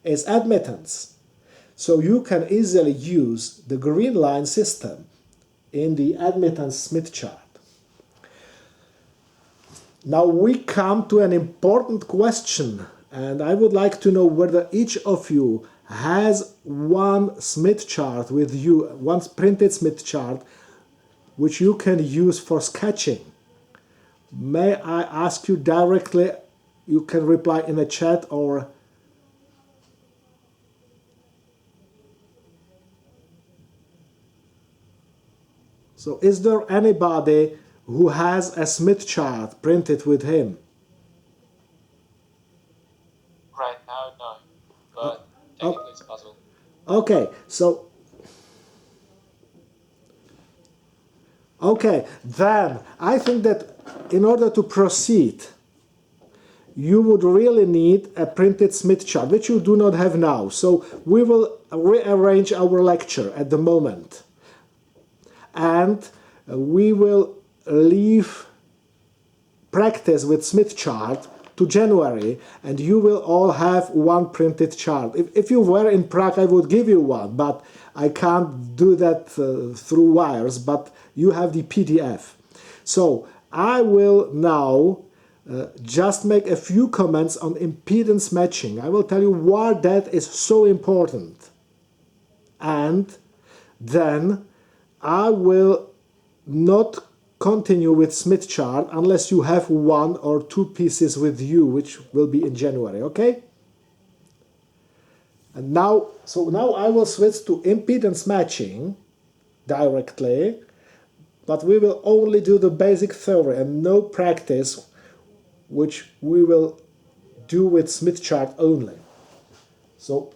is admittance. So you can easily use the green line system in the admittance Smith chart. Now we come to an important question, and I would like to know whether each of you has one Smith chart with you, one printed Smith chart, which you can use for sketching. May I ask you directly? You can reply in a chat or so. Is there anybody who has a Smith chart printed with him? Right now, no, but technically it's possible. Okay, so then I think that in order to proceed, you would really need a printed Smith chart, which you do not have now. So we will rearrange our lecture at the moment. And we will leave practice with Smith chart to January, and you will all have one printed chart. If you were in Prague, I would give you one, but I can't do that through wires, but you have the PDF. So I will now just make a few comments on impedance matching. I will tell you why that is so important. And then I will not continue with Smith chart unless you have one or two pieces with you, which will be in January, okay? And now I will switch to impedance matching directly, but we will only do the basic theory and no practice, which we will do with Smith chart only. So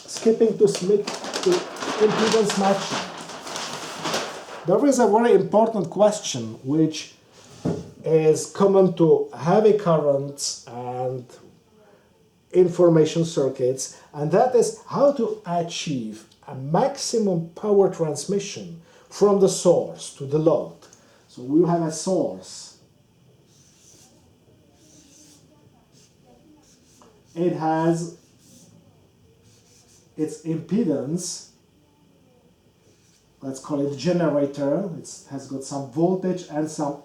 skipping to impedance matching. There is a very important question which is common to heavy currents and information circuits, and that is how to achieve a maximum power transmission from the source to the load. So we have a source. It has its impedance. Let's call it generator. It has got some voltage and some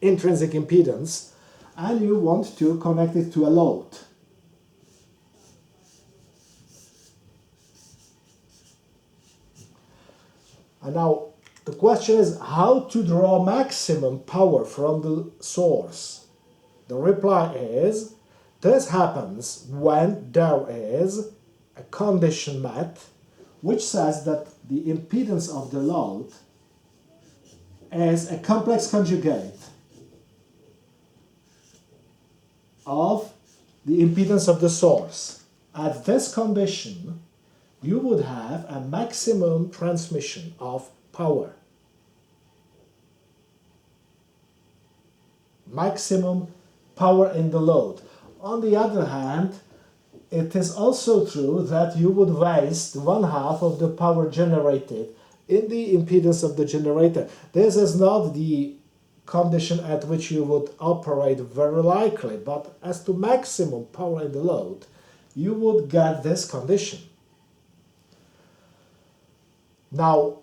intrinsic impedance, and you want to connect it to a load. And now the question is how to draw maximum power from the source. The reply is this happens when there is a condition met which says that the impedance of the load is a complex conjugate of the impedance of the source. At this condition, you would have a maximum transmission of power. Maximum power in the load. On the other hand, it is also true that you would waste 1/2 of the power generated in the impedance of the generator. This is not the condition at which you would operate very likely, but as to maximum power in the load, you would get this condition. Now,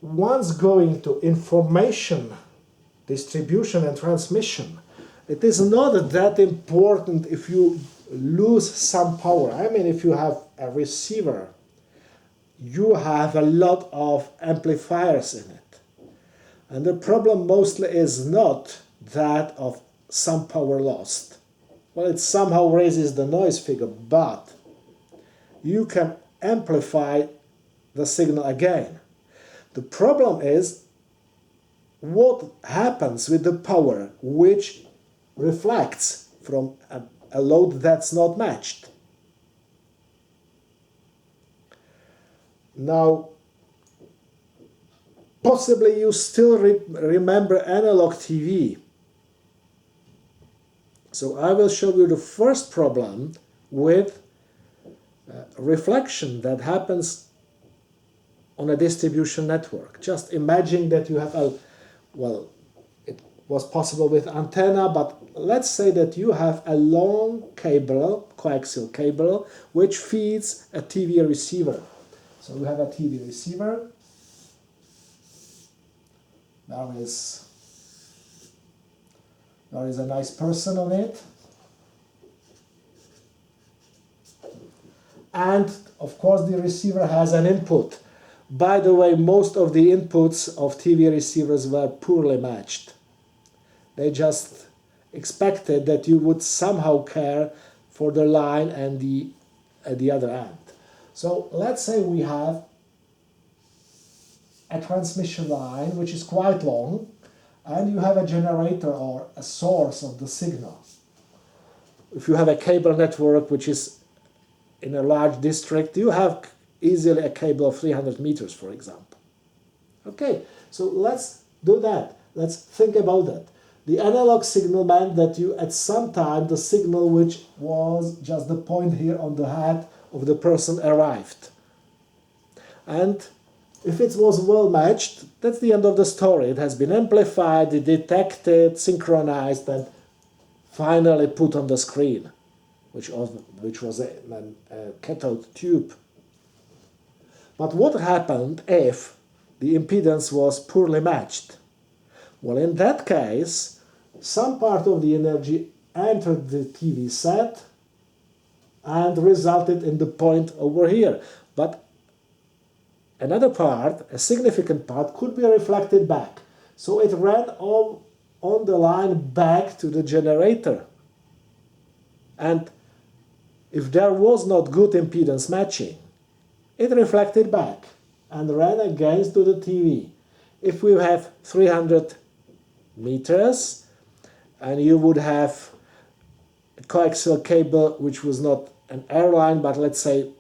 once going to information distribution and transmission, it is not that important if you lose some power. I mean, if you have a receiver, you have a lot of amplifiers in it. And the problem mostly is not that of some power lost. Well, it somehow raises the noise figure, but you can amplify the signal again. The problem is what happens with the power which reflects from a load that's not matched. Now, possibly you still remember analog TV. So I will show you the first problem with reflection that happens on a distribution network. Just imagine that you have was possible with antenna, but let's say that you have a long cable, coaxial cable, which feeds a TV receiver. So we have a TV receiver. There is a nice person on it. And of course the receiver has an input. By the way, most of the inputs of TV receivers were poorly matched. They just expected that you would somehow care for the line and at the other end. So let's say we have a transmission line which is quite long, and you have a generator or a source of the signal. If you have a cable network which is in a large district, you have easily a cable of 300 meters, for example. Okay, so let's do that. Let's think about that. The analog signal meant that you, at some time, the signal which was just the point here on the head of the person arrived. And if it was well matched, that's the end of the story. It has been amplified, detected, synchronized, and finally put on the screen, which was a cathode tube. But what happened if the impedance was poorly matched? Well, in that case, some part of the energy entered the TV set and resulted in the point over here. But another part, a significant part, could be reflected back. So it ran on the line back to the generator. And if there was not good impedance matching, it reflected back and ran against to the TV. If we have 300 meters and you would have a coaxial cable which was not an airline, but let's say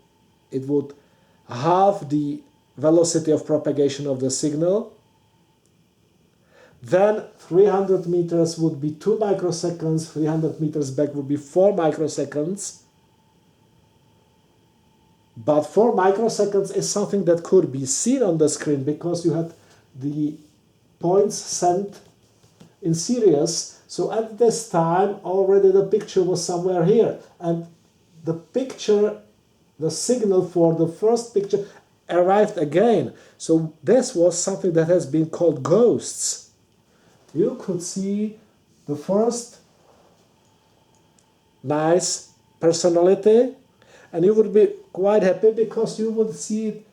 it would halve the velocity of propagation of the signal, then 300 meters would be 2 microseconds, 300 meters back would be 4 microseconds. But 4 microseconds is something that could be seen on the screen because you had the points sent in series. So at this time already the picture was somewhere here. And the picture, the signal for the first picture arrived again. So this was something that has been called ghosts. You could see the first nice personality, and you would be quite happy because you would see it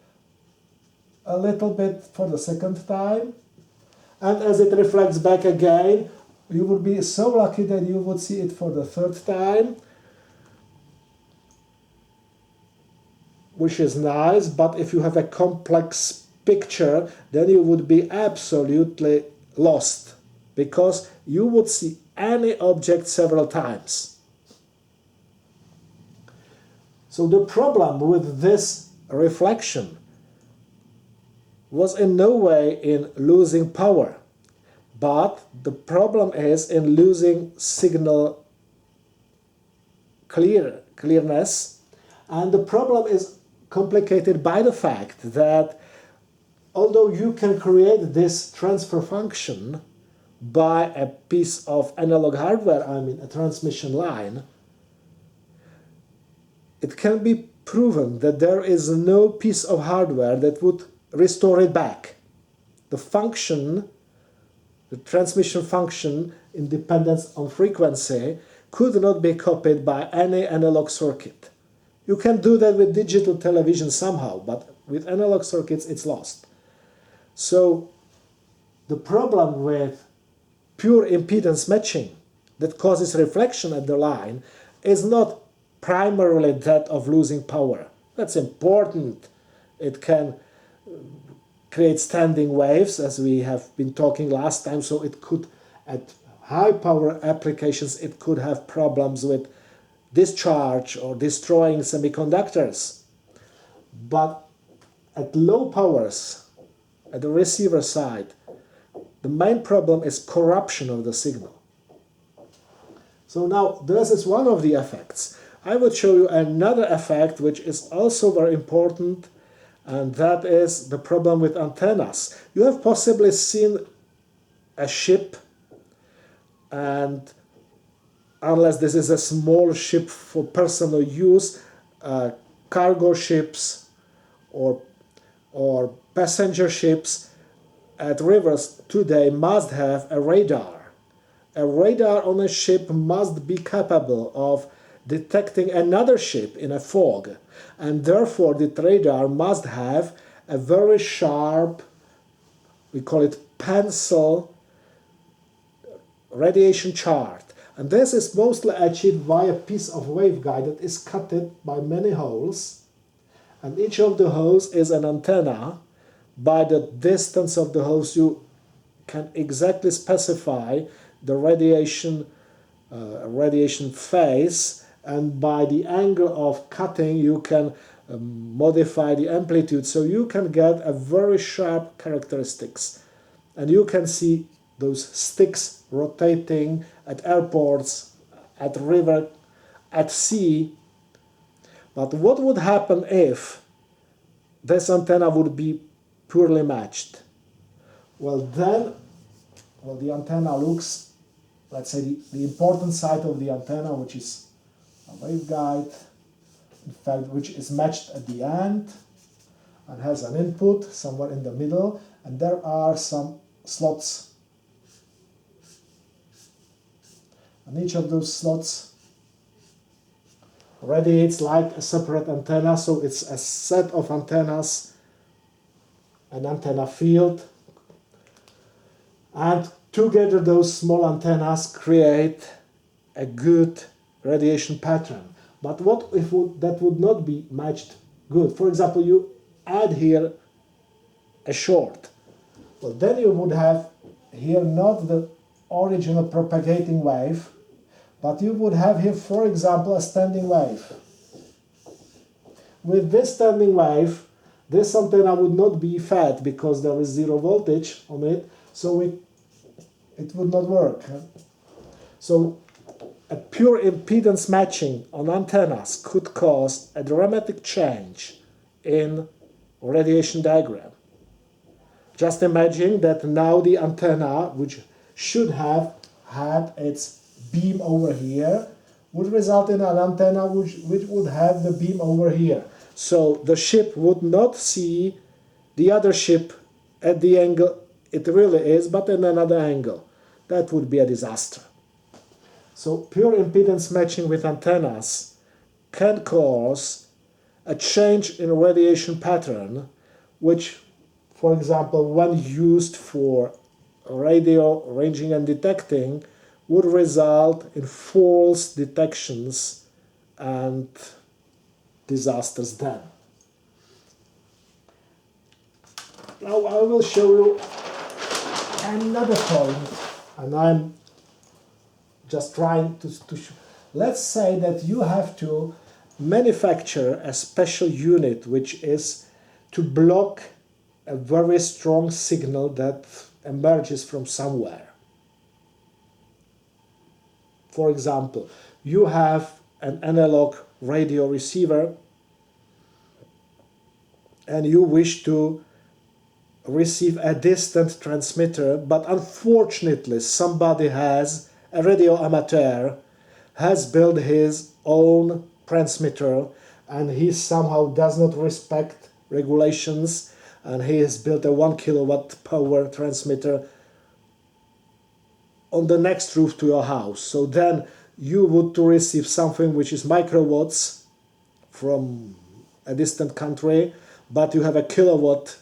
a little bit for the second time. And as it reflects back again, you would be so lucky that you would see it for the third time, which is nice. But if you have a complex picture, then you would be absolutely lost because you would see any object several times. So the problem with this reflection was in no way in losing power, but the problem is in losing signal clearness. And the problem is complicated by the fact that although you can create this transfer function by a piece of analog hardware, I mean a transmission line, it can be proven that there is no piece of hardware that would restore it back. The function, the transmission function in dependence on frequency, could not be copied by any analog circuit. You can do that with digital television somehow, but with analog circuits it's lost. So the problem with pure impedance matching that causes reflection at the line is not primarily that of losing power. That's important. It can create standing waves, as we have been talking last time, so it could, at high power applications, it could have problems with discharge or destroying semiconductors. But at low powers, at the receiver side, the main problem is corruption of the signal. So now this is one of the effects. I would show you another effect which is also very important, and that is the problem with antennas. You have possibly seen a ship and unless this is a small ship for personal use, cargo ships or passenger ships at rivers today must have a radar. A radar on a ship must be capable of detecting another ship in a fog, and therefore the radar must have a very sharp, we call it pencil, radiation chart. And this is mostly achieved by a piece of waveguide that is cut by many holes, and each of the holes is an antenna. By the distance of the holes you can exactly specify the radiation phase, and by the angle of cutting you can modify the amplitude, so you can get a very sharp characteristics, and you can see those sticks rotating at airports, at river, at sea. But what would happen if this antenna would be purely matched? Well, then, the antenna looks, let's say the important side of the antenna, which is a waveguide, in fact, which is matched at the end and has an input somewhere in the middle, and there are some slots. And each of those slots radiates like a separate antenna, so it's a set of antennas, an antenna field, and together those small antennas create a good radiation pattern. But what if that would not be matched good? For example, you add here a short. Well, then you would have here not the original propagating wave, but you would have here, for example, a standing wave. With this standing wave, this antenna would not be fed because there is zero voltage on it, so it would not work. So a pure impedance matching on antennas could cause a dramatic change in radiation diagram. Just imagine that now the antenna, which should have had its beam over here, would result in an antenna which would have the beam over here. So the ship would not see the other ship at the angle it really is, but at another angle. That would be a disaster. So pure impedance matching with antennas can cause a change in radiation pattern, which, for example, when used for radio ranging and detecting, would result in false detections and disasters then. Now I will show you another point, and I'm just trying to let's say that you have to manufacture a special unit which is to block a very strong signal that emerges from somewhere. For example, you have an analog radio receiver and you wish to receive a distant transmitter, but unfortunately somebody a radio amateur has built his own transmitter and he somehow does not respect regulations, and he has built a 1 kilowatt power transmitter on the next roof to your house. So then you would to receive something which is microwatts from a distant country, but you have a kilowatt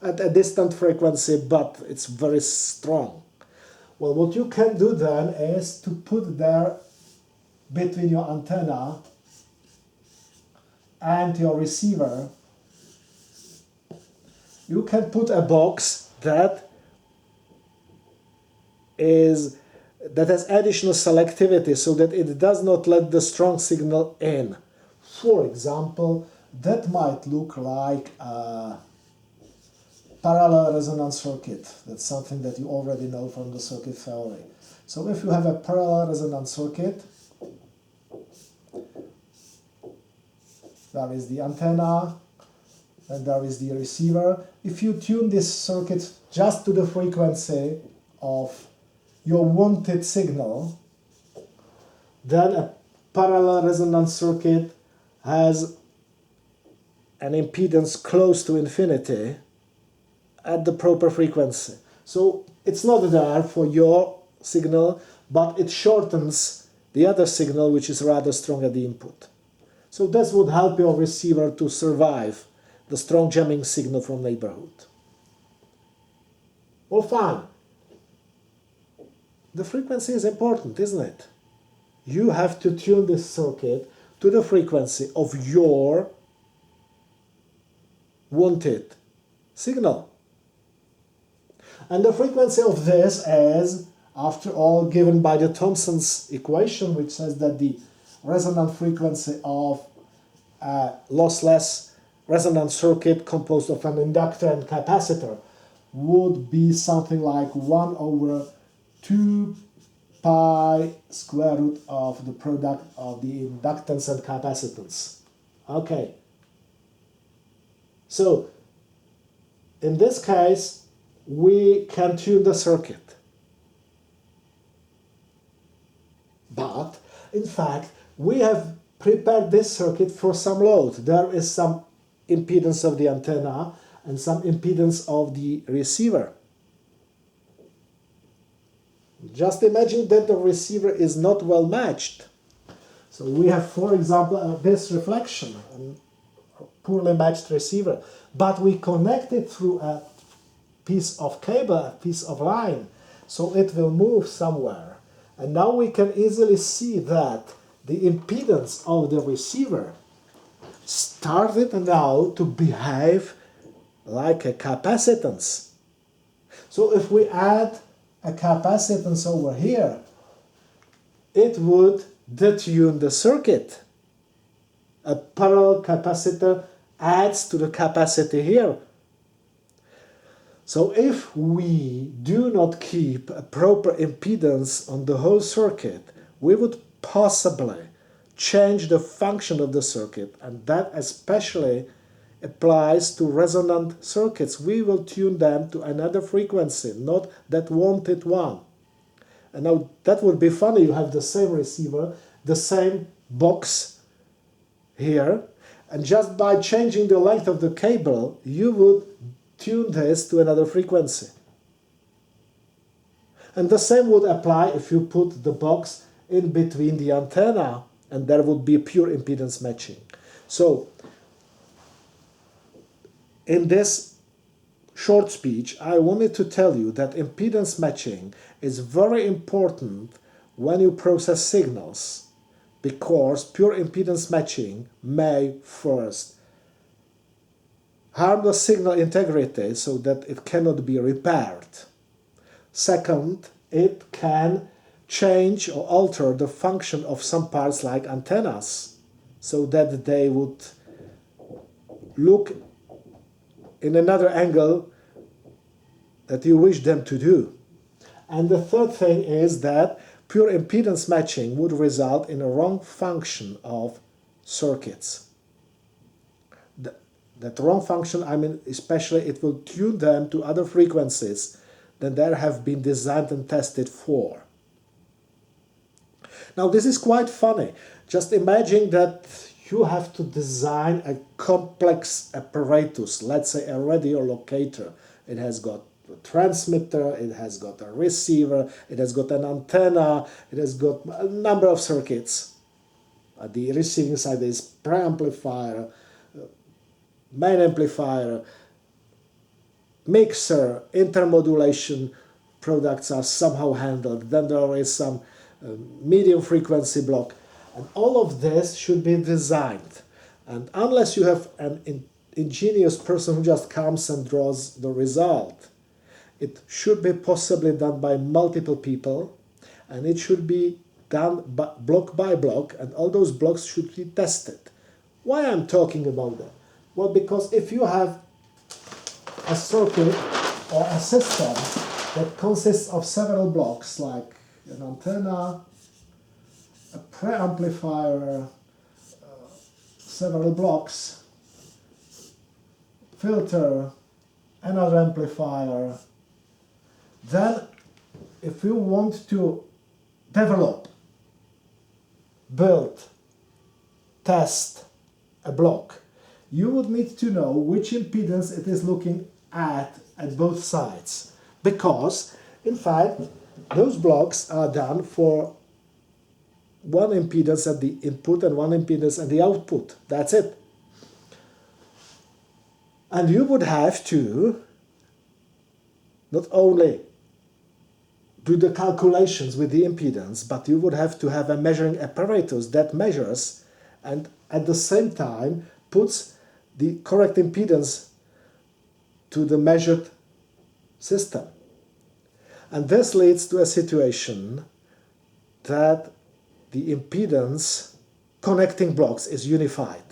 at a distant frequency, but it's very strong. Well, what you can do then is to put there between your antenna and your receiver, you can put a box that has additional selectivity so that it does not let the strong signal in. For example, that might look like a parallel resonance circuit. That's something that you already know from the circuit theory. So if you have a parallel resonance circuit, there is the antenna and there is the receiver. If you tune this circuit just to the frequency of your wanted signal, then a parallel resonance circuit has an impedance close to infinity at the proper frequency. So it's not there for your signal, but it shortens the other signal, which is rather strong at the input. So this would help your receiver to survive the strong jamming signal from neighborhood. Well, fine. The frequency is important, isn't it? You have to tune this circuit to the frequency of your wanted signal. And the frequency of this is, after all, given by the Thomson's equation, which says that the resonant frequency of a lossless resonance circuit composed of an inductor and capacitor would be something like 1 over 2 pi square root of the product of the inductance and capacitance. Okay. So, in this case, we can tune the circuit. But, in fact, we have prepared this circuit for some load. There is some impedance of the antenna and some impedance of the receiver. Just imagine that the receiver is not well matched. So we have, for example, this reflection, a poorly matched receiver, but we connect it through a piece of cable, a piece of line, so it will move somewhere. And now we can easily see that the impedance of the receiver started now to behave like a capacitance. So if we add a capacitance over here, it would detune the circuit. A parallel capacitor adds to the capacity here. So if we do not keep a proper impedance on the whole circuit, we would possibly change the function of the circuit, and that especially applies to resonant circuits. We will tune them to another frequency, not that wanted one. And now that would be funny, you have the same receiver, the same box here, and just by changing the length of the cable, you would tune this to another frequency. And the same would apply if you put the box in between the antenna, and there would be pure impedance matching. So, in this short speech, I wanted to tell you that impedance matching is very important when you process signals, because pure impedance matching may first harm the signal integrity so that it cannot be repaired. Second, it can change or alter the function of some parts like antennas so that they would look in another angle that you wish them to do. And the third thing is that pure impedance matching would result in a wrong function of circuits. That wrong function, I mean, especially it will tune them to other frequencies than they have been designed and tested for. Now, this is quite funny. Just imagine that you have to design a complex apparatus, let's say a radio locator. It has got a transmitter, it has got a receiver, it has got an antenna, it has got a number of circuits. At the receiving side is preamplifier, main amplifier, mixer, intermodulation products are somehow handled. Then there is some medium frequency block. And all of this should be designed. And unless you have an ingenious person who just comes and draws the result, it should be possibly done by multiple people, and it should be done block by block, and all those blocks should be tested. Why I'm talking about that? Well, because if you have a circuit or a system that consists of several blocks, like an antenna, a preamplifier, several blocks, filter, another amplifier, then if you want to develop, build, test a block, you would need to know which impedance it is looking at both sides. Because, in fact, those blocks are done for one impedance at the input and one impedance at the output. That's it. And you would have to not only do the calculations with the impedance, but you would have to have a measuring apparatus that measures and at the same time puts the correct impedance to the measured system. And this leads to a situation that the impedance connecting blocks is unified.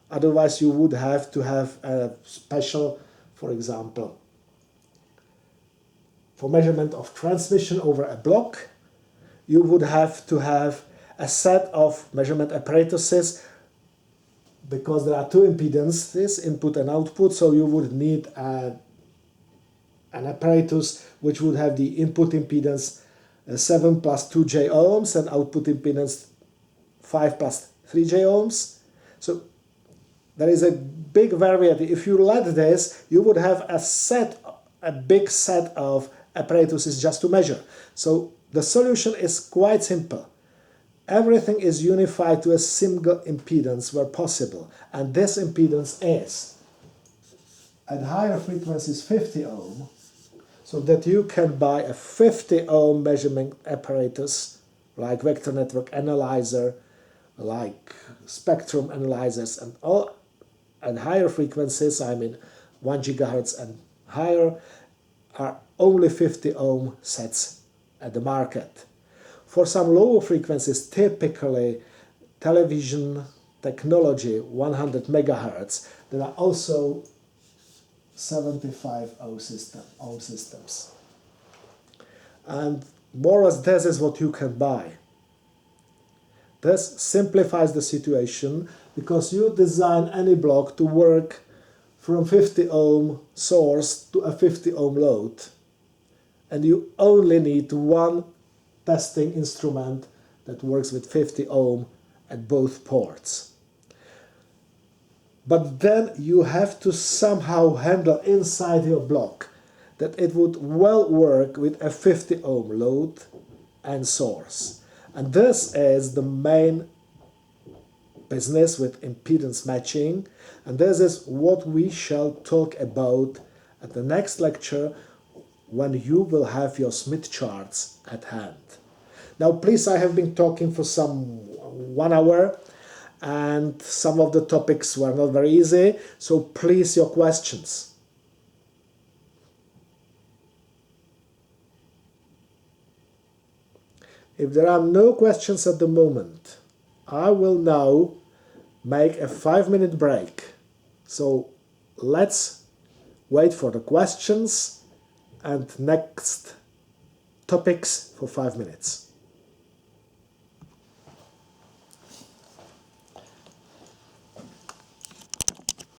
Otherwise you would have to have a special, for example, for measurement of transmission over a block, you would have to have a set of measurement apparatuses because there are two impedances, input and output, so you would need an apparatus which would have the input impedance 7 plus 2j ohms and output impedance 5 plus 3j ohms. So there is a big variety. If you let this, you would have a big set of apparatuses just to measure. So the solution is quite simple. Everything is unified to a single impedance where possible, and this impedance is at higher frequencies 50 ohm, so that you can buy a 50 ohm measurement apparatus like vector network analyzer, like spectrum analyzers, and all at higher frequencies, I mean 1 gigahertz and higher, are only 50 ohm sets at the market. For some lower frequencies, typically television technology 100 megahertz, there are also 75 ohm systems. And more or less this is what you can buy. This simplifies the situation because you design any block to work from 50 ohm source to a 50 ohm load, and you only need one testing instrument that works with 50 ohm at both ports. But then you have to somehow handle inside your block that it would well work with a 50 ohm load and source. And this is the main business with impedance matching, and this is what we shall talk about at the next lecture when you will have your Smith charts at hand. Now please, I have been talking for some 1 hour and some of the topics were not very easy, so please, your questions. If there are no questions at the moment, I will now make a 5-minute break. So let's wait for the questions and next topics for 5 minutes.